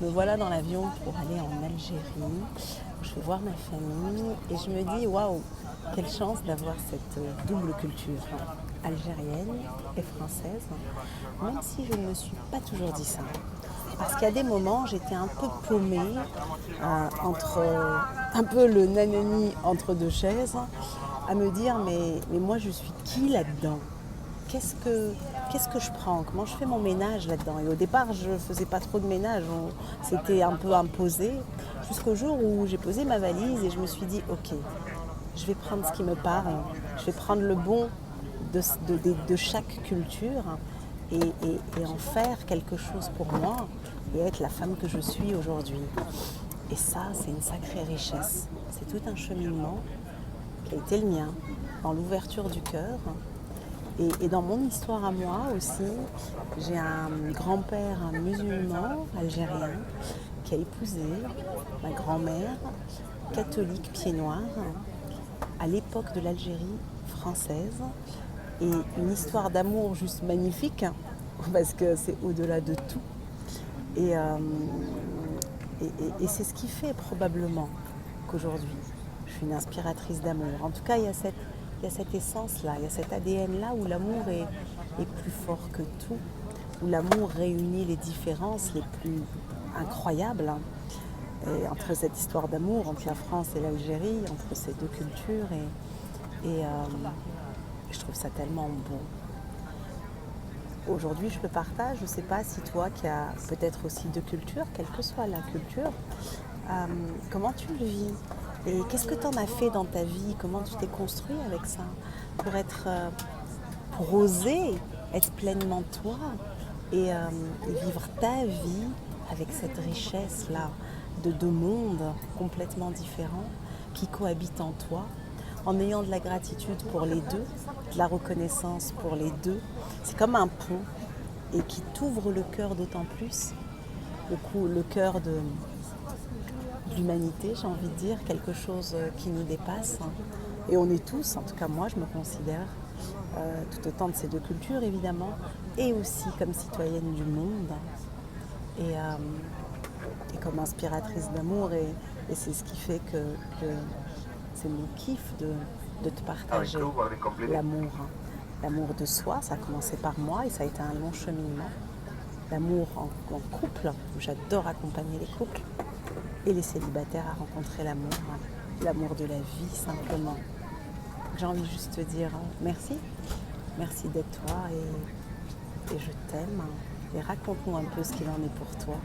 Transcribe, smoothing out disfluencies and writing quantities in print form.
Me voilà dans l'avion pour aller en Algérie. Je vais voir ma famille et je me dis waouh, quelle chance d'avoir cette double culture algérienne et française, même si je ne me suis pas toujours dit ça. Parce qu'à des moments, j'étais un peu paumée, entre un peu le nanani entre deux chaises, à me dire mais moi je suis qui là-dedans? Qu'est-ce que je prends? Comment je fais mon ménage là-dedans? Et au départ, je ne faisais pas trop de ménage. C'était un peu imposé. Jusqu'au jour où j'ai posé ma valise et je me suis dit, ok, je vais prendre ce qui me parle. Je vais prendre le bon de chaque culture et en faire quelque chose pour moi et être la femme que je suis aujourd'hui. Et ça, c'est une sacrée richesse. C'est tout un cheminement qui a été le mien, dans l'ouverture du cœur. Et dans mon histoire à moi aussi, j'ai un grand-père musulman algérien qui a épousé ma grand-mère catholique pied noir à l'époque de l'Algérie française. Et une histoire d'amour juste magnifique parce que c'est au-delà de tout. Et, euh, et c'est ce qui fait probablement qu'aujourd'hui, je suis une inspiratrice d'amour. En tout cas, il y a cette essence-là, il y a cet ADN-là où l'amour est plus fort que tout, où l'amour réunit les différences les plus incroyables. Et entre cette histoire d'amour, entre la France et l'Algérie, entre ces deux cultures, je trouve ça tellement beau. Aujourd'hui, je le partage. Je ne sais pas si toi, qui as peut-être aussi deux cultures, quelle que soit la culture, comment tu le vis et qu'est-ce que tu en as fait dans ta vie? Comment tu t'es construit avec ça pour oser être pleinement toi et vivre ta vie avec cette richesse-là de deux mondes complètement différents qui cohabitent en toi, en ayant de la gratitude pour les deux, de la reconnaissance pour les deux. C'est comme un pont et qui t'ouvre le cœur d'autant plus, le cœur de l'humanité, j'ai envie de dire, quelque chose qui nous dépasse. Et on est tous, en tout cas moi je me considère, tout autant de ces deux cultures évidemment, et aussi comme citoyenne du monde et comme inspiratrice d'amour. Et c'est ce qui fait que c'est mon kiff de te partager l'amour. L'amour de soi, ça a commencé par moi et ça a été un long cheminement. L'amour en couple, où j'adore accompagner les couples, et les célibataires à rencontrer l'amour de la vie simplement. J'ai envie juste de te dire merci, merci d'être toi et je t'aime. Et raconte-nous un peu ce qu'il en est pour toi.